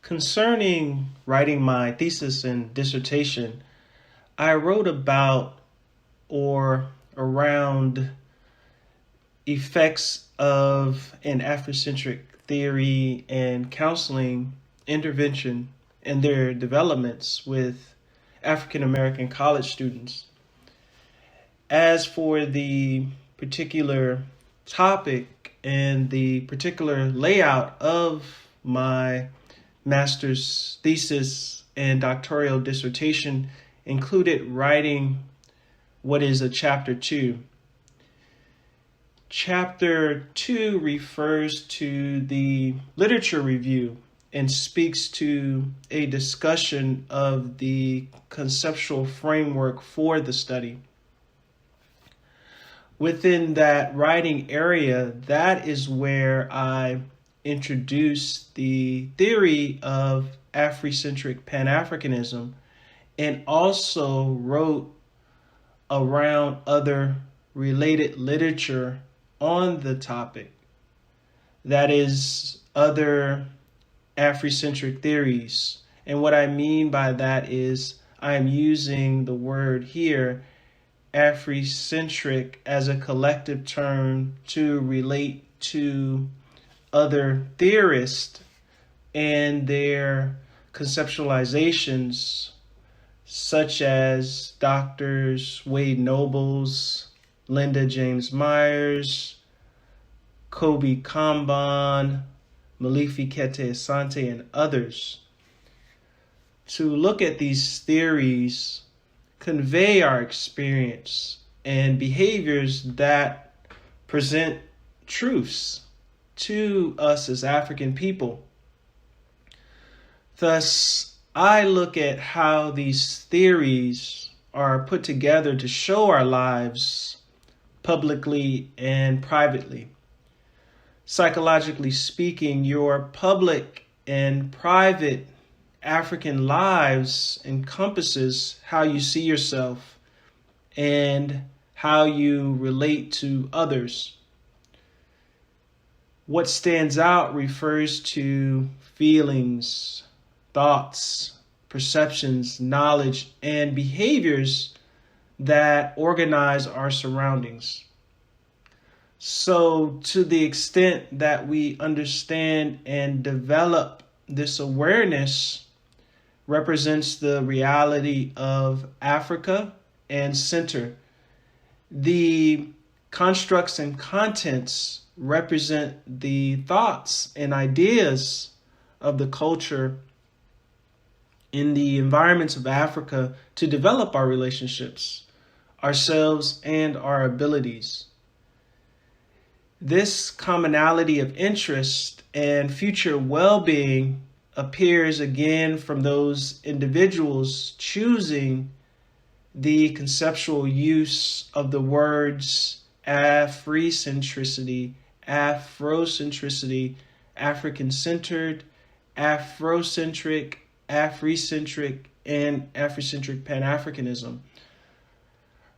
Concerning writing my thesis and dissertation, I wrote about or around effects of an Afrocentric theory and counseling intervention and their developments with African American college students. As for the particular topic and the particular layout of my master's thesis and doctoral dissertation included writing what is a chapter 2. Chapter 2 refers to the literature review and speaks to a discussion of the conceptual framework for the study. Within that writing area, that is where I introduced the theory of Africentric Pan Africanism and also wrote around other related literature on the topic. That is, other Afrocentric theories. And what I mean by that is I'm using the word here, Africentric, as a collective term to relate to other theorists and their conceptualizations, such as Doctors Wade Nobles, Linda James Myers, Kobe Kamban, Malifi Kete Asante, and others. To look at these theories, convey our experience and behaviors that present truths to us as African people. Thus, I look at how these theories are put together to show our lives publicly and privately. Psychologically speaking, your public and private African lives encompasses how you see yourself and how you relate to others. What stands out refers to feelings, thoughts, perceptions, knowledge, and behaviors that organize our surroundings. So, to the extent that we understand and develop this awareness, represents the reality of Africa and center. The constructs and contents represent the thoughts and ideas of the culture in the environments of Africa to develop our relationships, ourselves, and our abilities. This commonality of interest and future well-being appears again from those individuals choosing the conceptual use of the words Africentricity, Afrocentricity, African-centered, Afrocentric, Africentric, and Africentric Pan Africanism.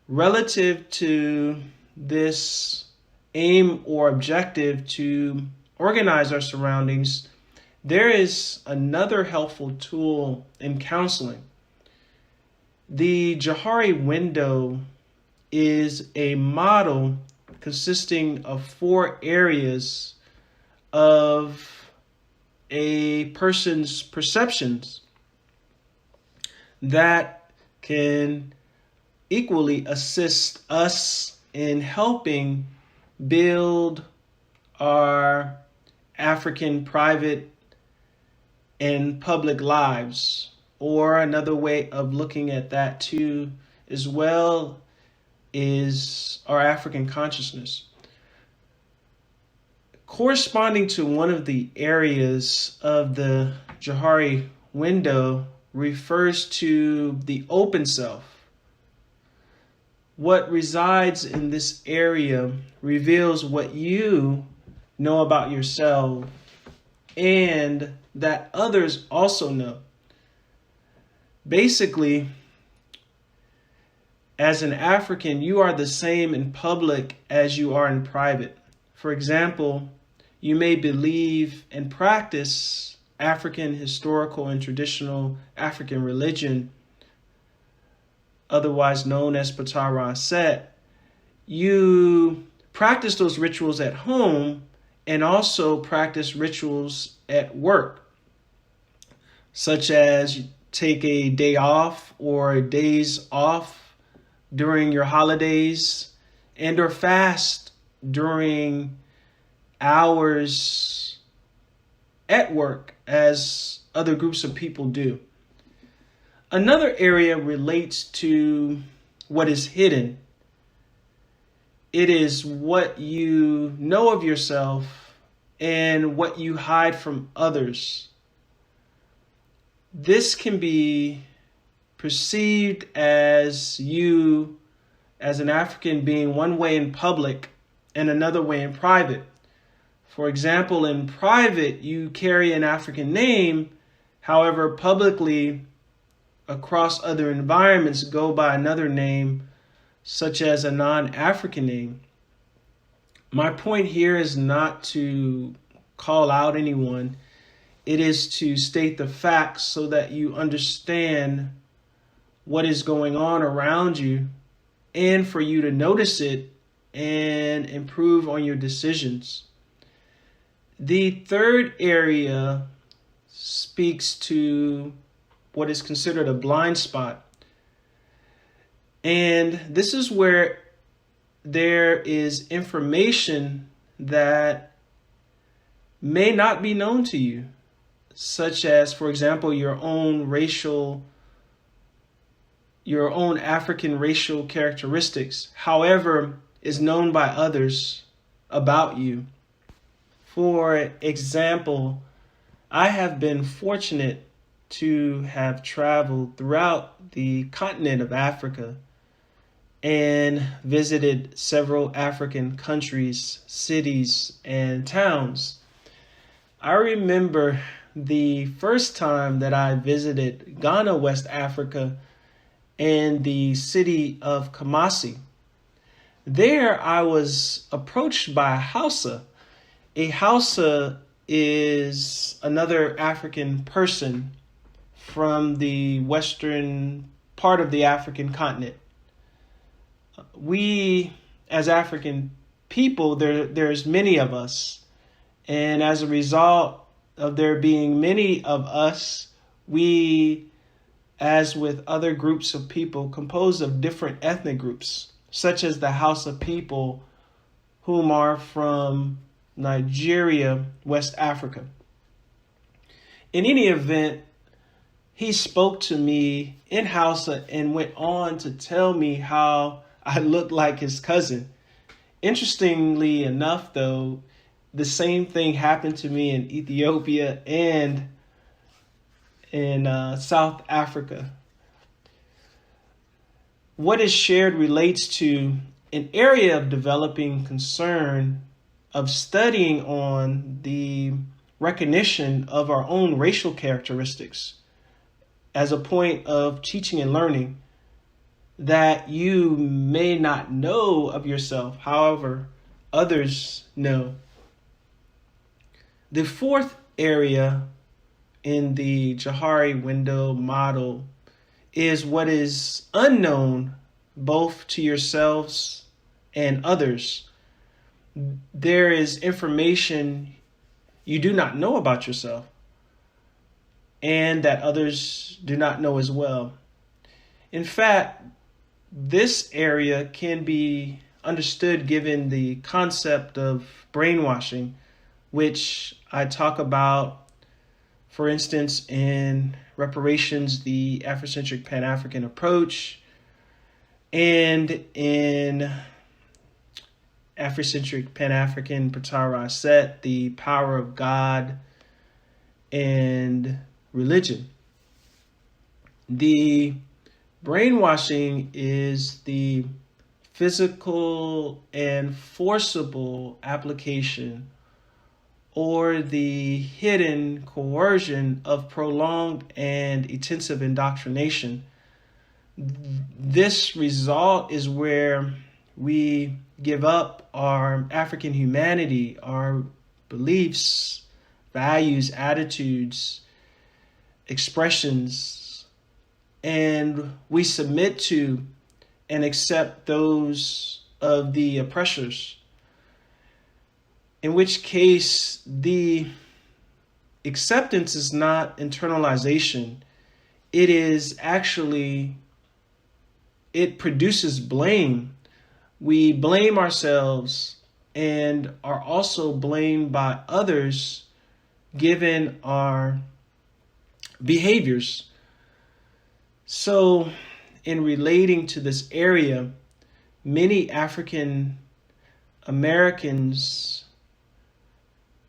Relative to this aim or objective to organize our surroundings, there is another helpful tool in counseling. The Johari window is a model consisting of 4 areas of a person's perceptions that can equally assist us in helping build our African private and public lives. Or another way of looking at that too as well is our African consciousness. Corresponding to one of the areas of the Johari window refers to the open self. What resides in this area reveals what you know about yourself and that others also know. Basically, as an African, you are the same in public as you are in private. For example, you may believe and practice African historical and traditional African religion, otherwise known as Patara Set, you practice those rituals at home and also practice rituals at work, such as take a day off or days off during your holidays and or fast during hours at work as other groups of people do. Another area relates to what is hidden. It is what you know of yourself and what you hide from others. This can be perceived as you, as an African, being one way in public and another way in private. For example, in private, you carry an African name, however, publicly, across other environments, go by another name, such as a non-African name. My point here is not to call out anyone. It is to state the facts so that you understand what is going on around you and for you to notice it and improve on your decisions. The third area speaks to what is considered a blind spot. And this is where there is information that may not be known to you, such as, for example, your own African racial characteristics, however, is known by others about you. For example, I have been fortunate to have traveled throughout the continent of Africa and visited several African countries, cities, and towns. I remember the first time that I visited Ghana, West Africa, and the city of Kumasi. There I was approached by a Hausa. A Hausa is another African person from the western part of the African continent. We, as African people, there's many of us. And as a result of there being many of us, we, as with other groups of people, composed of different ethnic groups, such as the Hausa people, whom are from Nigeria, West Africa. In any event, he spoke to me in Hausa and went on to tell me how I looked like his cousin. Interestingly enough, though, the same thing happened to me in Ethiopia and in South Africa. What is shared relates to an area of developing concern of studying on the recognition of our own racial characteristics as a point of teaching and learning that you may not know of yourself, however, others know. The fourth area in the Johari window model is what is unknown both to yourselves and others. There is information you do not know about yourself and that others do not know as well. In fact, this area can be understood given the concept of brainwashing, which I talk about, for instance, in Reparations, the Africentric Pan African approach, and in Africentric Pan African Patara Set, the power of God and religion. The brainwashing is the physical and forcible application or the hidden coercion of prolonged and intensive indoctrination. This result is where we give up our African humanity, our beliefs, values, attitudes, expressions, and we submit to and accept those of the oppressors, in which case the acceptance is not internalization. It is actually, it produces blame. We blame ourselves and are also blamed by others given our behaviors. So in relating to this area, many African Americans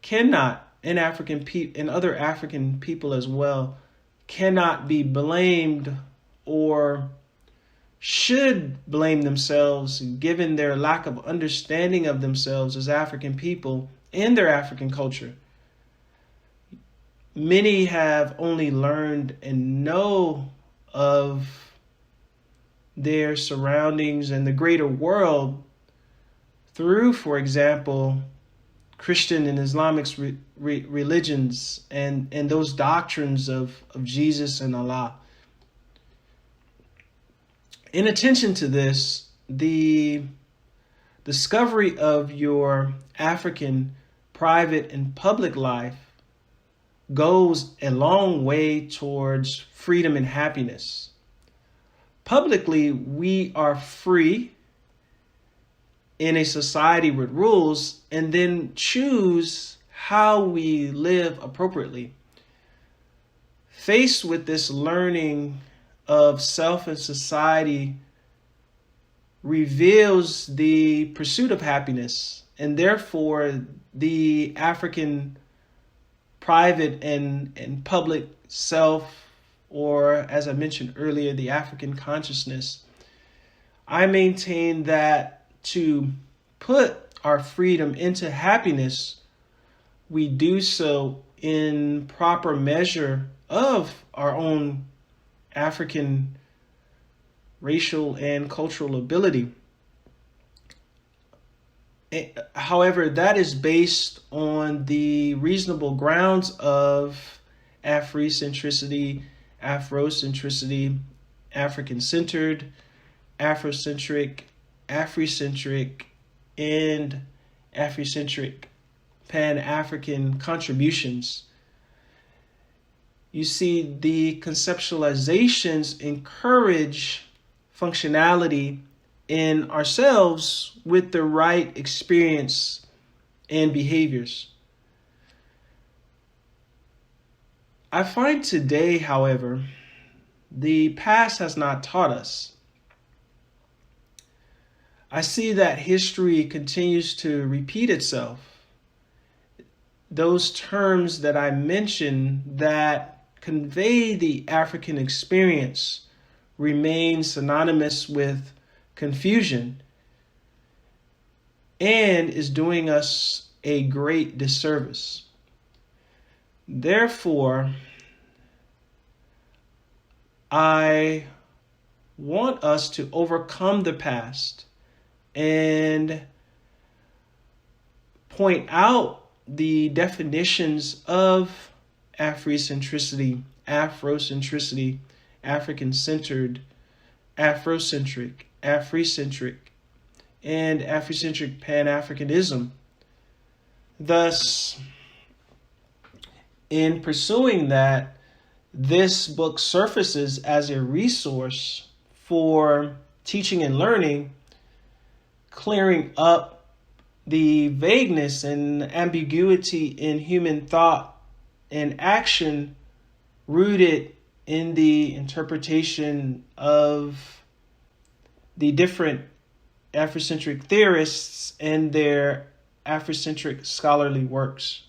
cannot, and other African people as well, cannot be blamed or should blame themselves given their lack of understanding of themselves as African people and their African culture. Many have only learned and know of their surroundings and the greater world through, for example, Christian and Islamic religions and those doctrines of Jesus and Allah. In addition to this, the discovery of your African private and public life goes a long way towards freedom and happiness. Publicly, we are free in a society with rules and then choose how we live appropriately. Faced with this learning of self and society reveals the pursuit of happiness, and therefore the African private and public self, or as I mentioned earlier, the African consciousness. I maintain that to put our freedom into happiness, we do so in proper measure of our own African racial and cultural ability. However, that is based on the reasonable grounds of Africentricity, Afrocentricity, African-centered, Afrocentric, Africentric, and Africentric Pan African contributions. You see, the conceptualizations encourage functionality in ourselves with the right experience and behaviors. I find today, however, the past has not taught us. I see that history continues to repeat itself. Those terms that I mentioned that convey the African experience remain synonymous with confusion and is doing us a great disservice. Therefore, I want us to overcome the past and point out the definitions of Africentricity, Afrocentricity, African-centered, Afrocentric, Africentric, and Africentric Pan Africanism. Thus, in pursuing that, this book surfaces as a resource for teaching and learning, clearing up the vagueness and ambiguity in human thought and action rooted in the interpretation of the different Afrocentric theorists and their Afrocentric scholarly works.